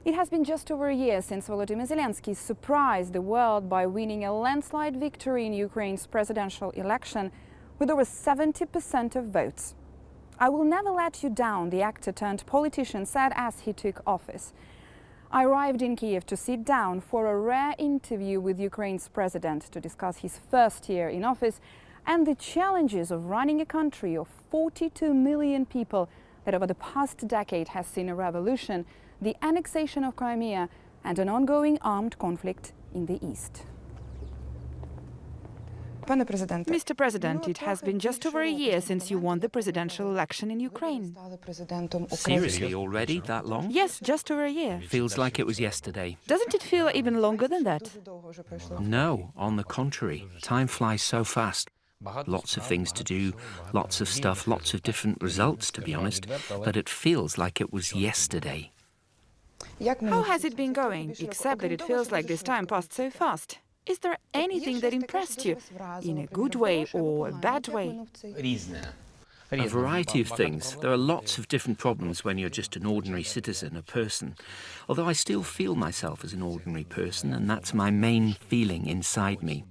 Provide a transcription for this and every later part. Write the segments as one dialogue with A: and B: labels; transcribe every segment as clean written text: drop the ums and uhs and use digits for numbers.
A: It has been just over a year since Volodymyr Zelenskyy surprised the world by winning a landslide victory in Ukraine's presidential election with over 70% of votes. "I will never let you down," the actor turned politician said as he took office. "I arrived in Kiev to sit down for a rare interview with Ukraine's president to discuss his first year in office and the challenges of running a country of 42 million people that over the past decade has seen a revolution, the annexation of Crimea and an ongoing armed conflict in the east."
B: Mr. President, it has been just over a year since you won the presidential election in Ukraine.
C: Seriously, already that long?
B: Yes, just over a year.
C: Feels like it was yesterday.
B: Doesn't it feel even longer than that?
C: No, on the contrary. Time flies so fast. Lots of things to do, lots of stuff, lots of different results, to be honest, that it feels like it was yesterday.
B: How has it been going, except that it feels like this time passed so fast? Is there anything that impressed you, in a good way or a bad way?
C: A variety of things. There are lots of different problems when you're just an ordinary citizen, a person. Although I still feel myself as an ordinary person, and that's my main feeling inside me.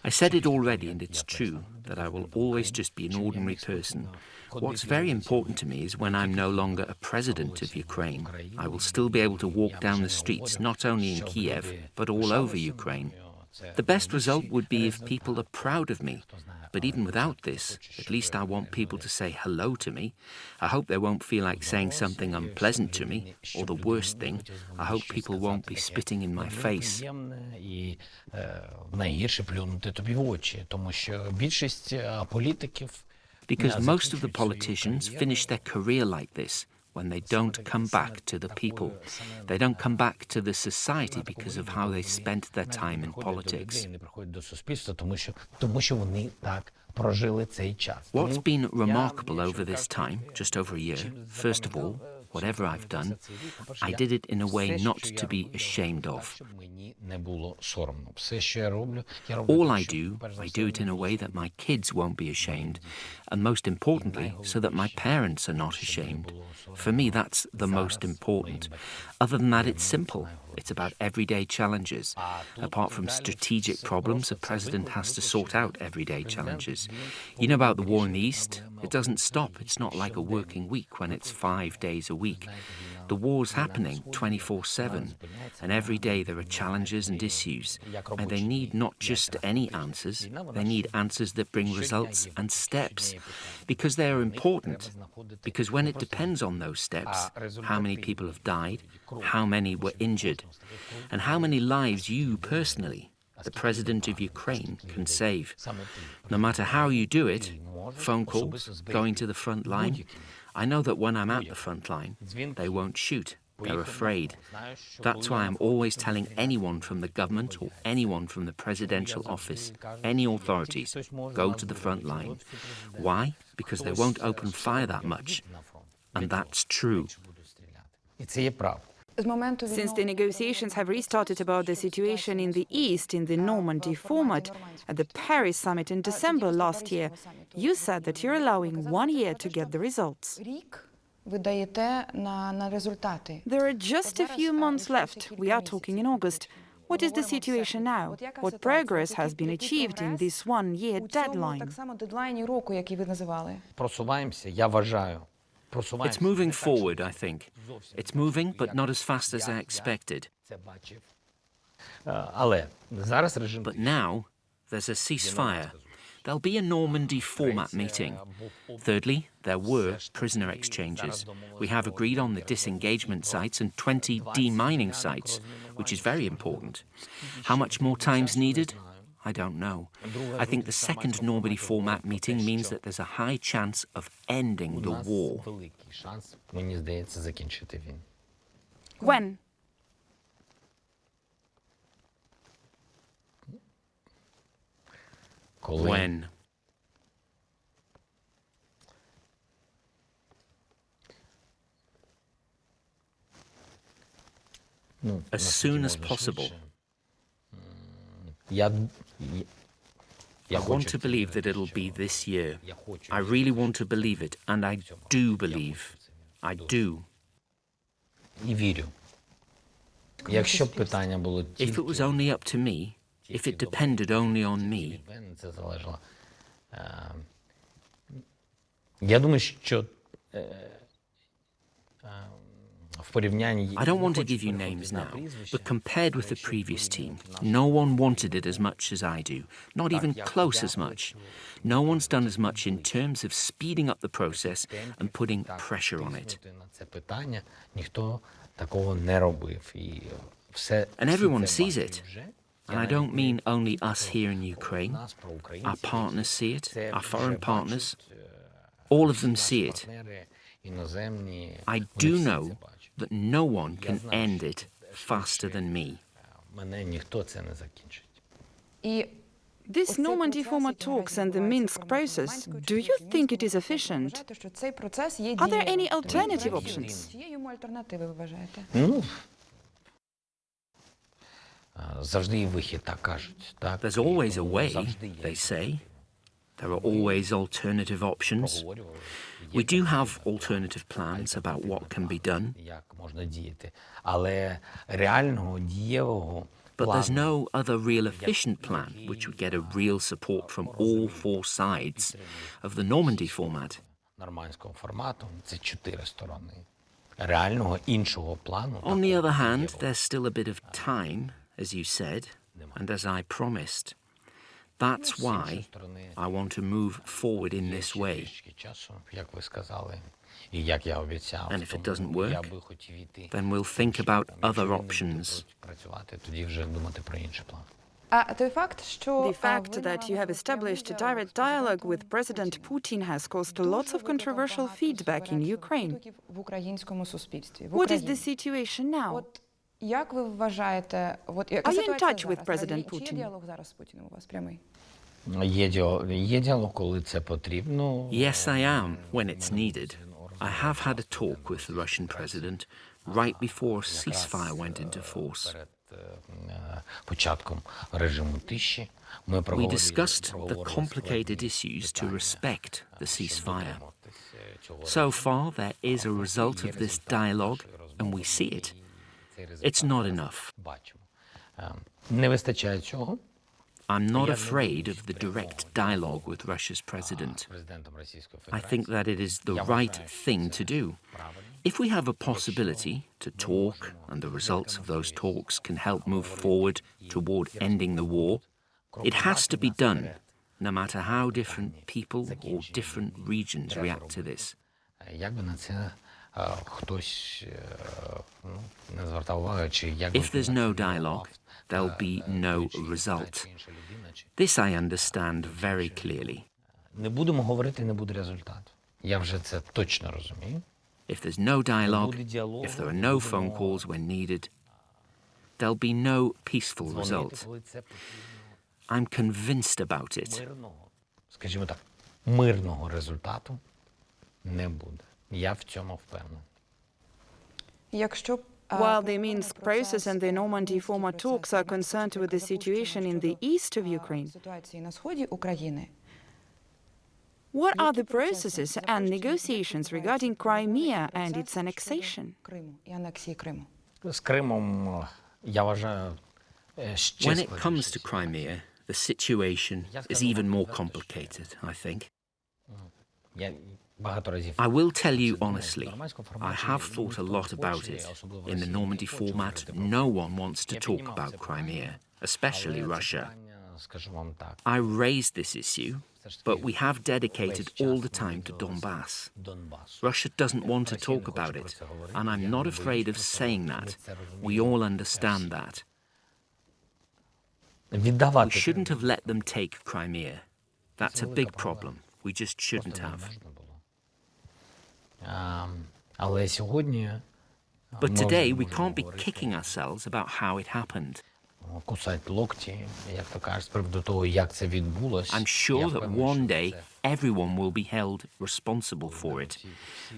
C: I said it already, and it's true, that I will always just be an ordinary person. What's very important to me is when I'm no longer a president of Ukraine, I will still be able to walk down the streets, not only in Kiev, but all over Ukraine. The best result would be if people are proud of me. But even without this, at least I want people to say hello to me. I hope they won't feel like saying something unpleasant to me. Or the worst thing, I hope people won't be spitting in my face. Because most of the politicians finish their career like this, when they don't come back to the people. They don't come back to the society because of how they spent their time in politics. What's been remarkable over this time, just over a year, first of all, whatever I've done, I did it in a way not to be ashamed of. All I do it in a way that my kids won't be ashamed, and most importantly, so that my parents are not ashamed. For me, that's the most important. Other than that, it's simple. It's about everyday challenges. Apart from strategic problems, a president has to sort out everyday challenges. You know about the war in the East? It doesn't stop. It's not like a working week when it's 5 days a week. The war's happening 24/7, and every day there are challenges and issues, and they need not just any answers, they need answers that bring results and steps, because they are important, because when it depends on those steps, how many people have died, how many were injured, and how many lives you personally, the President of Ukraine, can save. No matter how you do it, phone calls, going to the front line, I know that when I'm at the front line, they won't shoot. They're afraid. That's why I'm always telling anyone from the government or anyone from the presidential office, any authorities, go to the front line. Why? Because they won't open fire that much. And that's true.
B: Since the negotiations have restarted about the situation in the East in the Normandy format at the Paris summit in December last year, you said that you're allowing 1 year to get the results. There are just a few months left. We are talking in August. What is the situation now? What progress has been achieved in this 1 year deadline?
C: It's moving forward, I think. It's moving, but not as fast as I expected. But now, there's a ceasefire. There'll be a Normandy format meeting. Thirdly, there were prisoner exchanges. We have agreed on the disengagement sites and 20 demining sites, which is very important. How much more time's needed? I don't know. I think the second Normandy format meeting means that there's a high chance of ending the war.
B: When?
C: When? As soon as possible. I want to believe that it'll be this year. I really want to believe it, and I do believe. I do.
D: І вірю. Якщо б питання було
C: If
D: тільки
C: it was only up to me, if it depended only on me,
D: від мене, це залежало. Я думаю, що в порівнянні...
C: I don't want to give you names now, but compared with the previous team, no one wanted it as much as I do, not even close as much. No one's done as much in terms of speeding up the process and putting pressure on it.
D: На це питання ніхто такого не робив. І все,
C: And everyone
D: всі це
C: sees
D: бачать
C: it.
D: вже.
C: And I don't mean only us here in Ukraine.
D: Нас, про українців,
C: Our partners see it,
D: це
C: our
D: вже
C: foreign partners.
D: бачать,
C: All of them see it.
D: партнери іноземні.
C: I
D: вони
C: do
D: всі
C: know
D: це бачать.
C: that no one can end it faster than me.
D: Мене ніхто це не закінчить.
A: І
B: This Normandy format talks and the Minsk process, do you think it is efficient? Are there any alternative options?
A: Є йому альтернативи, ви вважаєте?
D: Ну, завжди і вихід, так кажуть. Так?
C: There's always a way,
D: Завжди є.
C: they say. There are always alternative options. We do have alternative plans about what can be done,
D: Як можна діяти. Але реального, дієвого
C: but there's
D: плану,
C: no other real efficient plan which would get a real support from all four sides of the Normandy format.
D: нормандського формату, це 4 сторони. Реального іншого плану.
C: On the other hand, there's still a bit of time, as you said, and as I promised. That's why I want to move forward in this way.
D: Трішки часу, як ви сказали, і як я обіцяв.
C: And if it
D: Тому
C: doesn't work,
D: я би хотів іти.
C: Then we'll think about other
D: Якщо вони
C: options.
D: будуть працювати, тоді вже думати про інший план.
A: А той факт, що
B: The fact that you have established a direct dialogue with President Putin has caused lots of controversial feedback in Ukraine.
A: в українському суспільстві. В
B: What is
A: Україні.
B: the situation now?
A: От як ви вважаєте, от яка
B: Are you in
A: ситуація
B: touch with
A: зараз?
B: President
A: Чи є
B: Putin?
A: діалог зараз з Путіним у вас прямий?
D: Є діалог, коли це потрібно.
C: Yes, I am, when it's needed. I have had a talk with the Russian president right before a ceasefire went into force.
D: Перед початком режиму тиші ми
C: We
D: проговорили
C: discussed the complicated issues to respect the ceasefire. So far, there is a result of this dialogue, and we see it. It's not enough.
D: Бачимо. Не вистачає цього.
C: I'm not afraid of the direct dialogue with Russia's president.
D: Президентом Російської
C: I
D: Федерації.
C: think that it is the right thing to do. If we have a possibility to talk and the results of those talks can help move forward toward ending the war, it has to be done, no matter how different people or different regions react to this.
D: Як би на це хтось не звертав уваги, чи як би
C: If there's no dialogue, there'll be no result. This I understand very clearly.
D: Не будемо говорити, не буде результату. Я вже це точно розумію.
C: If there's no dialogue, if there are no phone calls when needed, there'll be no peaceful result.
D: Коли це потрібно.
C: I'm convinced about it.
D: Мирного, скажімо так, мирного результату не буде. Я в цьому впевнений.
A: Якщо
B: While the Minsk process and the Normandy format talks are concerned with the situation in the east of Ukraine,
A: ситуації на сході України,
B: what are the processes and negotiations regarding Crimea and its annexation?
A: Криму і анексії Криму?
D: З Кримом, я вважаю, ще
C: When it comes
D: складніше.
C: to Crimea, the situation is even more complicated, I think.
D: Я багато разів
C: I will tell you honestly,
D: нормандському
C: I
D: форматі
C: have thought a lot about it. In the Normandy format, no one wants to talk about Crimea, especially Russia.
D: Скажу вам так,
C: I raised this issue, but we have dedicated all the time to Donbass.
D: Донбас.
C: Russia doesn't want to talk about it, and I'm not afraid of saying that. We all understand that. We
D: Віддавати
C: shouldn't have let them take Crimea. That's a big problem. We just shouldn't have.
D: можна було. Але сьогодні
C: But today we can't be kicking ourselves about how it happened.
D: кусають локті, як то кажуть, з приводу того, як це відбулося.
C: I'm sure that one day everyone will be held responsible for it.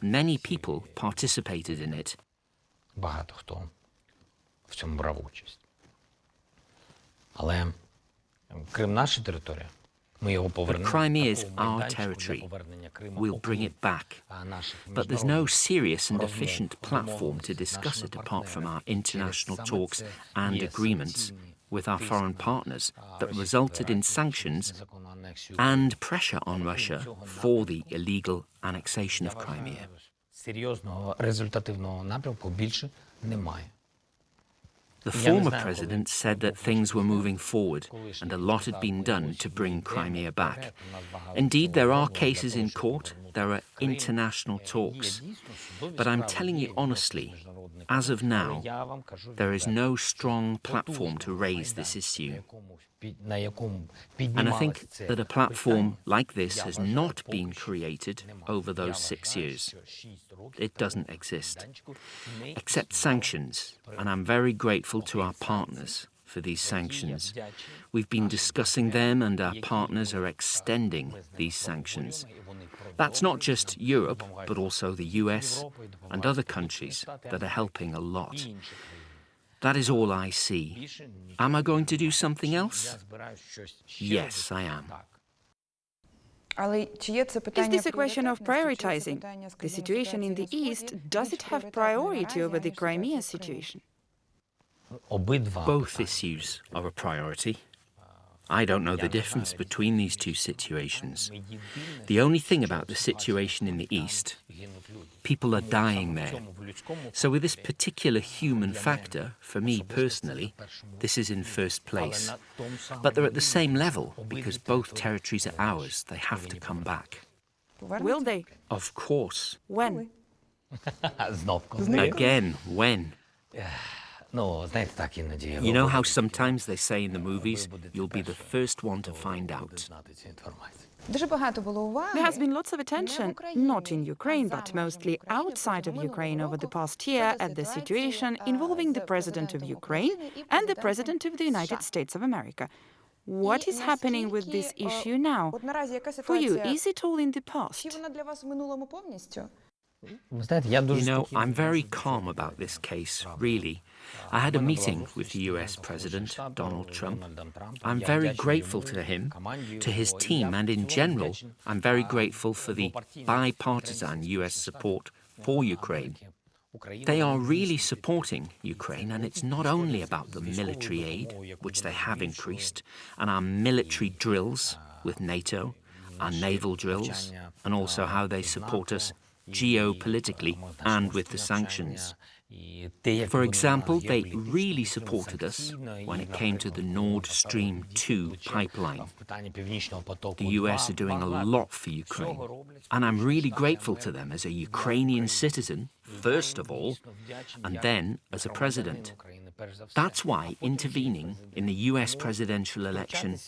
C: Many people participated in it.
D: Багато хто в цьому брав участь. Але Крим наша територія.
C: But Crimea is our territory. We'll bring it back. But there's no serious and efficient platform to discuss it apart from our international talks and agreements with our foreign partners that resulted in sanctions and pressure on Russia for the illegal annexation of Crimea.
D: Серйозного результативного напрямку більше немає.
C: The former president said that things were moving forward and a lot had been done to bring Crimea back. Indeed, there are cases in court, there are international talks. But I'm telling you honestly, as of now, there is no strong platform to raise this issue. And I think that a platform like this has not been created over those 6 years. It doesn't exist. Except sanctions, and I'm very grateful to our partners for these sanctions. We've been discussing them and our partners are extending these sanctions. That's not just Europe, but also the US and other countries that are helping a lot. That is all I see. Am I going to do something else? Yes, I am.
A: Is this a question of prioritizing? The situation in the East, does it have priority over the Crimea situation?
C: Both issues are a priority. I don't know the difference between these two situations. The only thing about the situation in the East, people are dying there. So with this particular human factor, for me personally, this is in first place. But they're at the same level because both territories are ours. They have to come back.
A: Will they?
C: Of course.
A: When?
C: Again, when? You know how sometimes they say in the movies, you'll be the first one to find out.
A: There has been lots of attention, not in Ukraine, but mostly outside of Ukraine over the past year at the situation involving the President of Ukraine and the President of the United States of America. What is happening with this issue now? For you, is it all in the past?
C: You know, I'm very calm about this case, really. I had a meeting with the US President, Donald Trump. I'm very grateful to him, to his team, and in general, I'm very grateful for the bipartisan US support for Ukraine. They are really supporting Ukraine, and it's not only about the military aid, which they have increased, and our military drills with NATO, our naval drills, and also how they support us geopolitically and with the sanctions. For example, they really supported us when it came to the Nord Stream 2 pipeline. The US are doing a lot for Ukraine, and I'm really grateful to them as a Ukrainian citizen, first of all, and then as a president. That's why intervening in the US presidential election,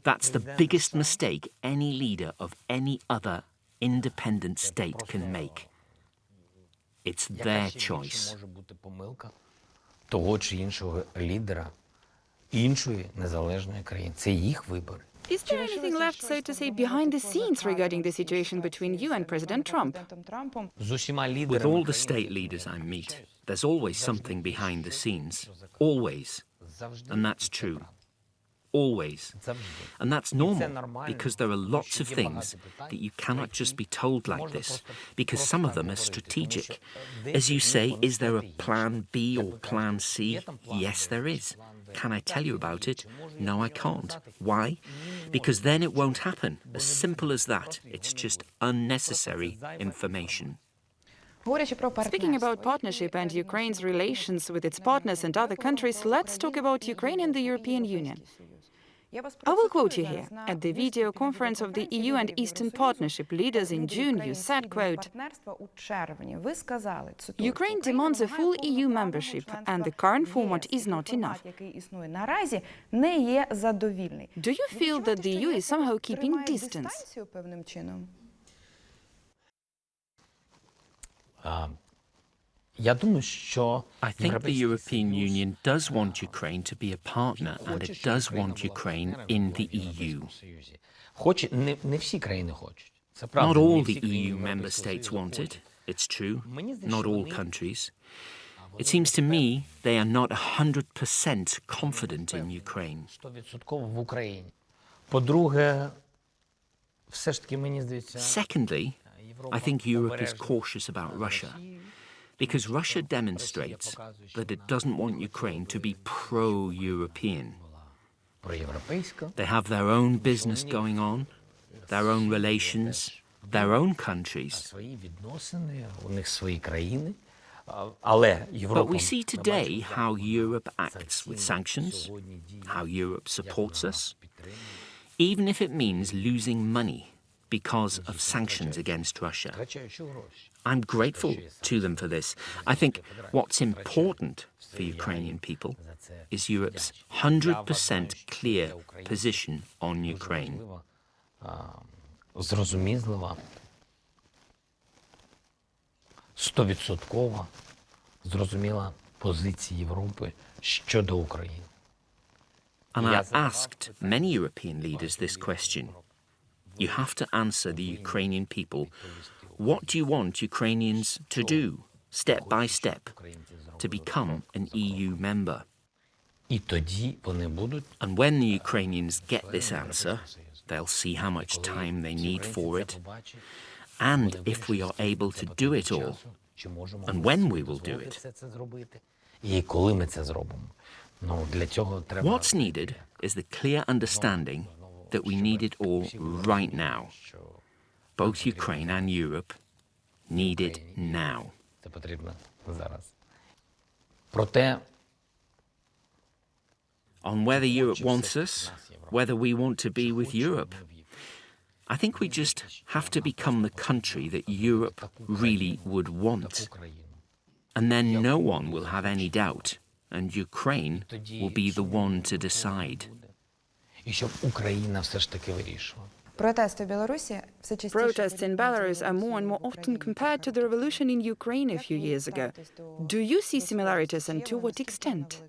C: that's the biggest mistake any leader of any other independent state can make. It's their choice.
D: Того чи іншого лідера іншої незалежної країни. Це їх вибір.
A: Is there anything left, so to say, behind the scenes regarding the situation between you and President Trump?
C: With all the state leaders I meet, there's always something behind the scenes. Always. And that's true. Always. And that's normal, because there are lots of things that you cannot just be told like this, because some of them are strategic. As you say, is there a plan B or plan C? Yes, there is. Can I tell you about it? No, I can't. Why? Because then it won't happen. As simple as that. It's just unnecessary information.
A: Speaking about partnership and Ukraine's relations with its partners and other countries, let's talk about Ukraine and the European Union. I will quote you here. At the video conference of the EU and Eastern Partnership leaders in June, you said, quote, Ukraine demands a full EU membership, and the current format is not enough. Do you feel that the EU is somehow keeping distance?
C: I think the European Union does want Ukraine to be a partner, and it does want Ukraine in the EU. Not all the EU member states want it, it's true, not all countries. It seems to me they are not 100% confident in Ukraine.
D: По-друге, все ж таки, мені здається,
C: Secondly, I think Europe is cautious about Russia, because Russia demonstrates that it doesn't want Ukraine to be pro-European.
D: проєвропейська.
C: They have their own business going on, their own relations, their own countries.
D: Свої відносини, у них свої країни, але Європа...
C: But we see today how Europe acts with sanctions, how Europe supports us, even if it means losing money because of sanctions against Russia.
D: Втрачаючи гроші.
C: I'm grateful to them for this. I think what's important for Ukrainian people is Europe's 100% clear position on Ukraine.
D: Зрозумізлива, 100% зрозуміла позиція Європи щодо України.
C: And I asked many European leaders this question. You have to answer the Ukrainian people. What do you want Ukrainians to do, step by step, to become an EU member?
D: І тоді вони будуть...
C: And when the Ukrainians get this answer, they'll see how much time they need for it, and if we are able to do it all, and when we will do it.
D: І коли ми це зробимо. Ну, для цього треба...
C: What's needed is the clear understanding that we need it all right now. Both Ukraine and Europe need it now.
D: Це потрібно зараз. Проте...
C: On whether Europe wants us, whether we want to be with Europe, I think we just have to become the country that Europe really would want. And then no one will have any doubt, and Ukraine will be the one to decide.
D: І щоб Україна все ж таки вирішувала.
A: Протести в Білорусі все частіше...
B: Protests in Belarus are more and more often compared to the revolution in Ukraine a few years ago. Do you see similarities, and to what extent?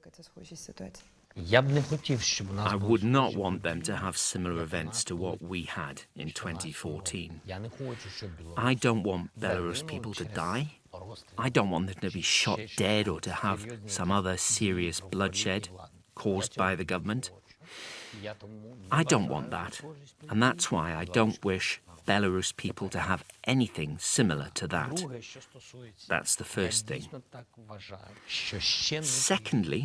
D: Я б не хотів, щоб у нас
C: I
D: було...
C: would not want them to have similar events to what we had in 2014.
D: Я не хочу, щоб
C: I don't want Belarus people to die. I don't want them to be shot dead or to have some other serious bloodshed caused by the government. I don't want that, and that's why I don't wish Belarus people to have anything similar to that. That's the first thing. Secondly,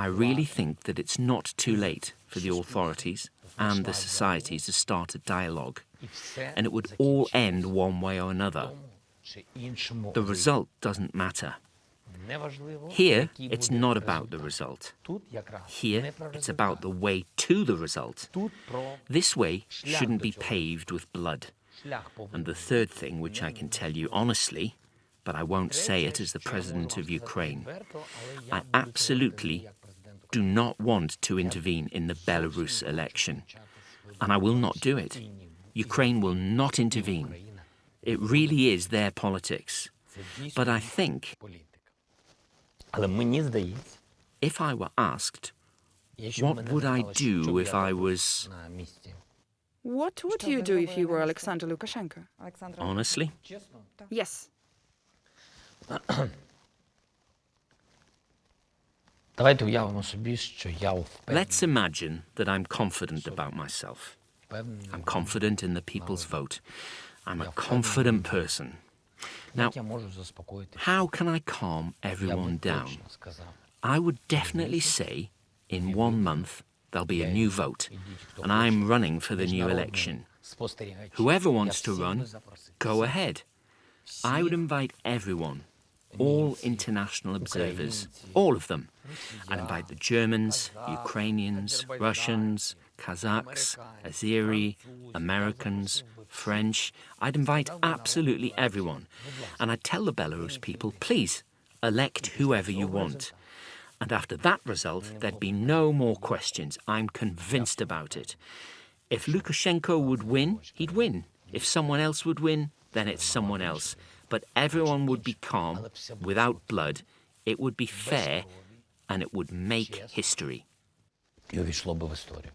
C: I really think that it's not too late for the authorities and the societies to start a dialogue, and it would all end one way or another. The result doesn't matter. Here, it's not about the result. Here, it's about the way to the result. This way shouldn't be paved with blood. And the third thing, which I can tell you honestly, but I won't say it as the President of Ukraine, I absolutely do not want to intervene in the Belarus election. And I will not do it. Ukraine will not intervene. It really is their politics. But I think,
D: Але мені здається,
C: if I were asked, what would I do if I was,
D: на місці.
B: What would you do if you were Alexander Lukashenko?
C: honestly?
B: Yes.
D: Давайте уявимо собі, що я впевнений.
C: Let's imagine that I'm confident about myself. I'm confident in the people's vote. I'm a confident person. Now,
D: Як я можу заспокоїти?
C: how can I calm
D: Я
C: everyone
D: би
C: down?
D: точно сказав.
C: I would definitely say, in 1 month, there'll be a new vote, and I'm running for the new election.
D: Спостерігачі.
C: Whoever wants
D: Я
C: to
D: всіх
C: run,
D: би запросив.
C: go ahead. I would invite everyone, all international observers, all of them. I'd invite the Germans, Ukrainians, Russians, Kazakhs, Azeri, Americans, French. I'd invite absolutely everyone. And I'd tell the Belarus people, please, elect whoever you want. And after that result, there'd be no more questions. I'm convinced about it. If Lukashenko would win, he'd win. If someone else would win, then it's someone else. But everyone would be calm, without blood. It would be fair, and it would make history.
D: І увійшло би в історію.